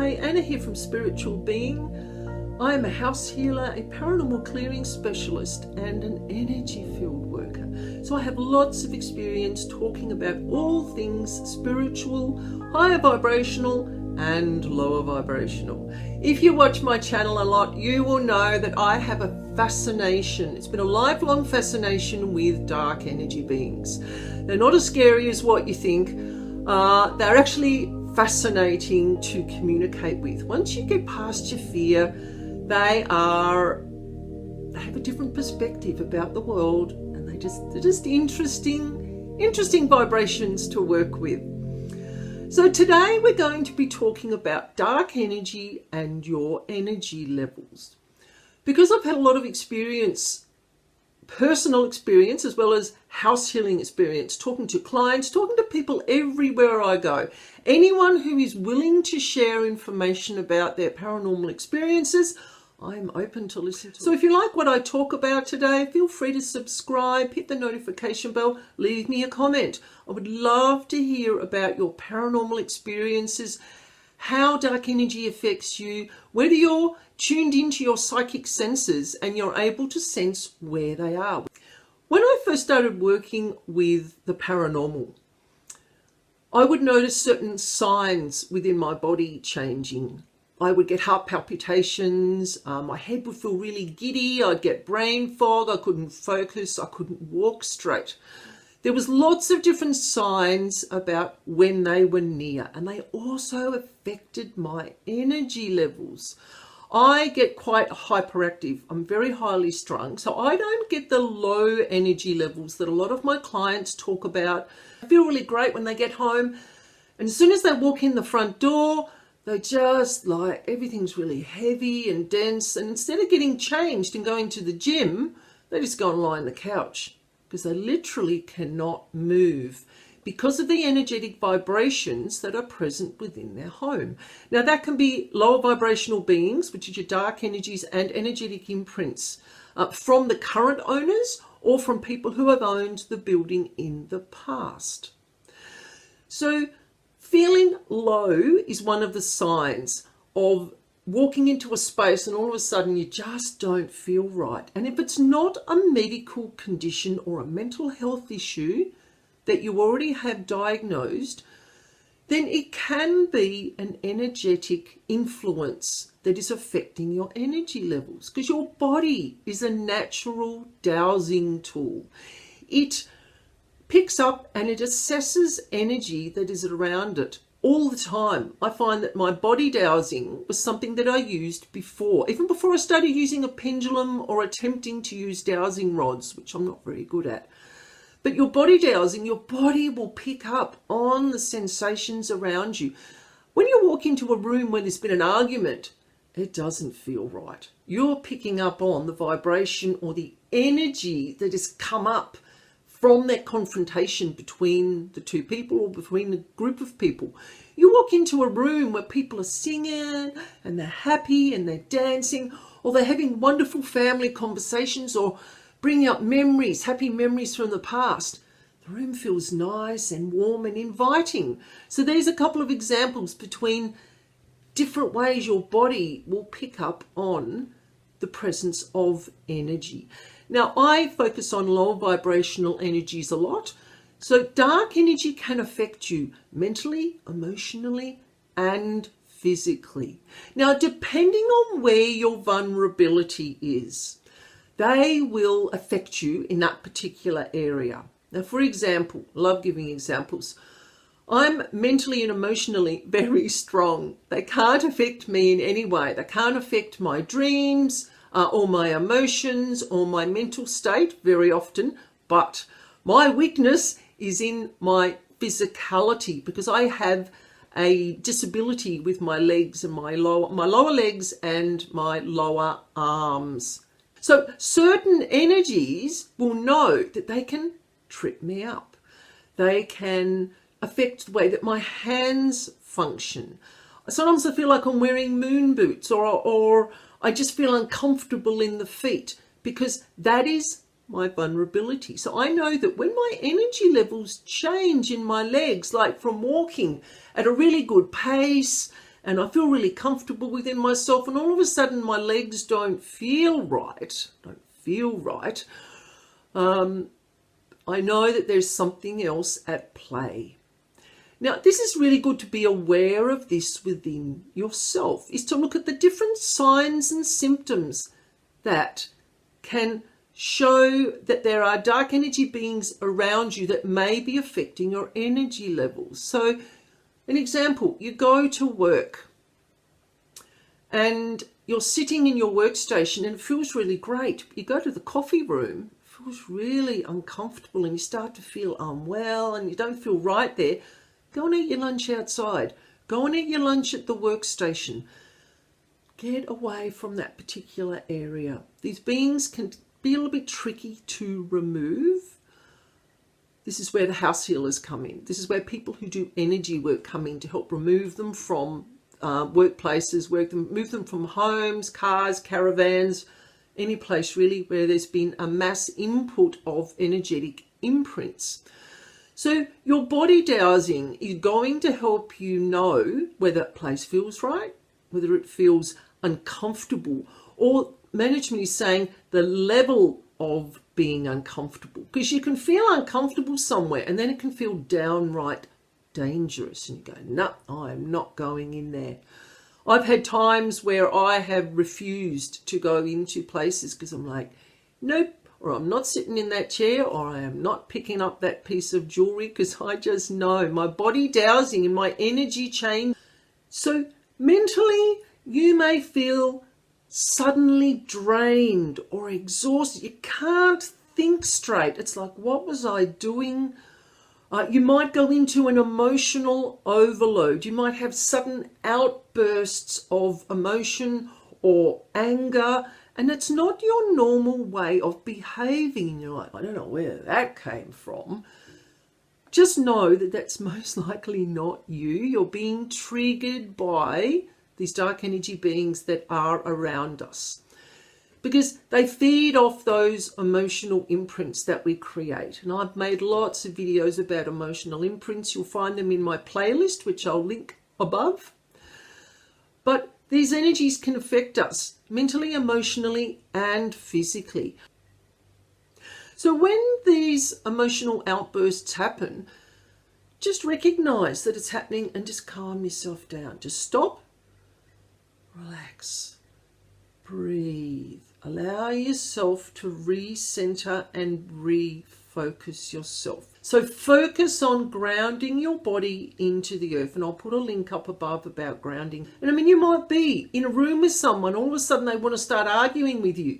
Hi, Anna here from Spiritual Being. I am a house healer, a paranormal clearing specialist and an energy field worker. So I have lots of experience talking about all things spiritual, higher vibrational and lower vibrational. If you watch my channel a lot, you will know that I have a fascination. It's been a lifelong fascination with dark energy beings. They're not as scary as what you think. They're actually fascinating to communicate with. Once you get past your fear, they have a different perspective about the world, and they're just interesting vibrations to work with. So today we're going to be talking about dark energy and your energy levels. Because I've had a lot of experience, personal experience, as well as house healing experience, talking to clients, talking to people everywhere I go. Anyone who is willing to share information about their paranormal experiences, I'm open to listen to. So if you like what I talk about today, feel free to subscribe, hit the notification bell, leave me a comment. I would love to hear about your paranormal experiences, how dark energy affects you, whether you're tuned into your psychic senses and you're able to sense where they are. When I first started working with the paranormal, I would notice certain signs within my body changing. I would get heart palpitations, my head would feel really giddy, I'd get brain fog, I couldn't focus, I couldn't walk straight. There was lots of different signs about when they were near, and they also affected my energy levels. I get quite hyperactive. I'm very highly strung, so I don't get the low energy levels that a lot of my clients talk about. I feel really great when they get home, and as soon as they walk in the front door, they just like everything's really heavy and dense, and instead of getting changed and going to the gym, they just go and lie on the couch because they literally cannot move because of the energetic vibrations that are present within their home. Now that can be lower vibrational beings, which is your dark energies and energetic imprints from the current owners or from people who have owned the building in the past. So feeling low is one of the signs of walking into a space and all of a sudden you just don't feel right. And if it's not a medical condition or a mental health issue that you already have diagnosed, then it can be an energetic influence that is affecting your energy levels, because your body is a natural dowsing tool. It picks up and it assesses energy that is around it all the time. I find that my body dowsing was something that I used before, even before I started using a pendulum or attempting to use dowsing rods, which I'm not very good at. But your body dowsing, your body will pick up on the sensations around you. When you walk into a room where there's been an argument, it doesn't feel right. You're picking up on the vibration or the energy that has come up from that confrontation between the two people or between the group of people. You walk into a room where people are singing and they're happy and they're dancing, or they're having wonderful family conversations or bringing up memories, happy memories from the past. The room feels nice and warm and inviting. So there's a couple of examples between different ways your body will pick up on the presence of energy. Now, I focus on lower vibrational energies a lot. So dark energy can affect you mentally, emotionally, and physically. Now, depending on where your vulnerability is, they will affect you in that particular area. Now, for example, I love giving examples. I'm mentally and emotionally very strong. They can't affect me in any way. They can't affect my dreams, or my emotions or my mental state very often, but my weakness is in my physicality, because I have a disability with my legs and my lower legs and my lower arms. So certain energies will know that they can trip me up. They can affect the way that my hands function. Sometimes I feel like I'm wearing moon boots, or I just feel uncomfortable in the feet, because that is my vulnerability. So I know that when my energy levels change in my legs, like from walking at a really good pace and I feel really comfortable within myself, and all of a sudden my legs don't feel right, I know that there's something else at play. Now, this is really good to be aware of this within yourself, is to look at the different signs and symptoms that can show that there are dark energy beings around you that may be affecting your energy levels. So, an example, you go to work and you're sitting in your workstation and it feels really great. You go to the coffee room, it feels really uncomfortable, and you start to feel unwell and you don't feel right there. Go and eat your lunch outside. Go and eat your lunch at the workstation. Get away from that particular area. These beings can be a little bit tricky to remove. This is where the house healers come in. This is where people who do energy work come in to help remove them from workplaces, move them from homes, cars, caravans, any place really where there's been a mass input of energetic imprints. So your body dowsing is going to help you know whether that place feels right, whether it feels uncomfortable, or management is saying the level of being uncomfortable, because you can feel uncomfortable somewhere and then it can feel downright dangerous and you go, no, I'm not going in there. I've had times where I have refused to go into places because I'm like, nope, or I'm not sitting in that chair, or I am not picking up that piece of jewelry, because I just know my body dowsing and my energy change. So mentally, you may feel suddenly drained or exhausted. You can't think straight. It's like, what was I doing? You might go into an emotional overload. You might have sudden outbursts of emotion or anger, and it's not your normal way of behaving. And you're like, I don't know where that came from. Just know that that's most likely not you. You're being triggered by these dark energy beings that are around us, because they feed off those emotional imprints that we create. And I've made lots of videos about emotional imprints. You'll find them in my playlist, which I'll link above. But these energies can affect us mentally, emotionally, and physically. So when these emotional outbursts happen, just recognize that it's happening and just calm yourself down. Just stop, relax, breathe. Allow yourself to recenter and refocus yourself. So focus on grounding your body into the earth. And I'll put a link up above about grounding. And I mean, you might be in a room with someone, all of a sudden they want to start arguing with you.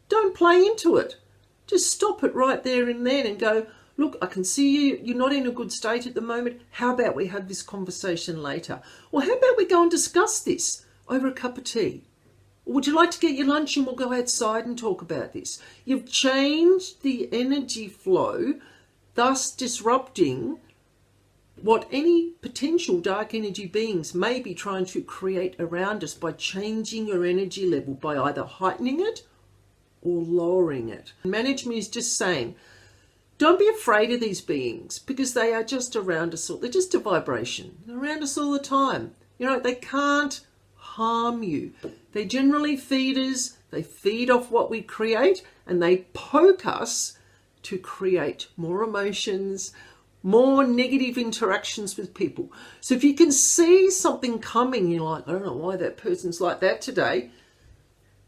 Don't play into it. Just stop it right there and then and go, look, I can see you're not in a good state at the moment. How about we have this conversation later? Or how about we go and discuss this over a cup of tea? Or would you like to get your lunch and we'll go outside and talk about this? You've changed the energy flow, thus disrupting what any potential dark energy beings may be trying to create around us by changing your energy level, by either heightening it or lowering it. Management is just saying, don't be afraid of these beings, because they are just around us all. They're just a vibration. They're around us all the time. You know, they can't harm you. They generally feed us. They feed off what we create, and they poke us to create more emotions, more negative interactions with people. So if you can see something coming, you're like, I don't know why that person's like that today.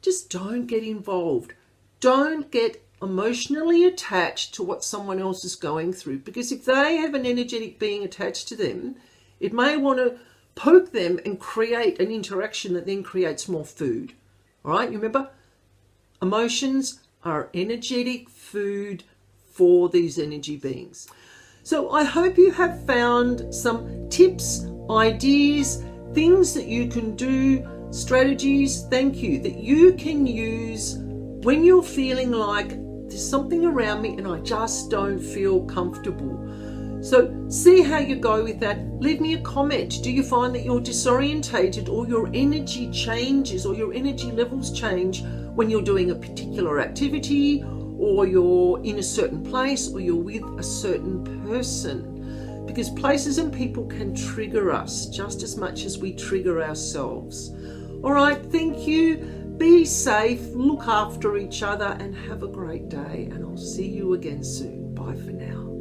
Just don't get involved. Don't get emotionally attached to what someone else is going through, because if they have an energetic being attached to them, it may want to poke them and create an interaction that then creates more food. All right, you remember, emotions are energetic food for these energy beings. So I hope you have found some tips, ideas, things that you can do, strategies, thank you, that you can use when you're feeling like there's something around me and I just don't feel comfortable. So see how you go with that. Leave me a comment. Do you find that you're disorientated, or your energy changes, or your energy levels change when you're doing a particular activity, or you're in a certain place, or you're with a certain person? because places and people can trigger us just as much as we trigger ourselves. All right, thank you. Be safe, look after each other, and have a great day. And I'll see you again soon. Bye for now.